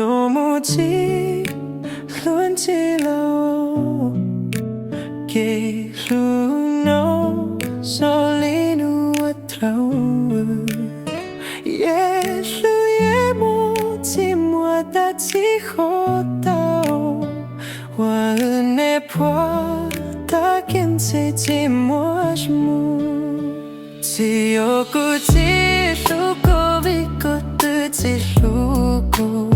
no muji lunchi lo ke lu no solinu atrau ye lu ye muji muata chi khotao wa ne pwa ta kin se chi muashmu chỉ yêu cô chỉ lúc cô vì cô tự chỉ lúc cô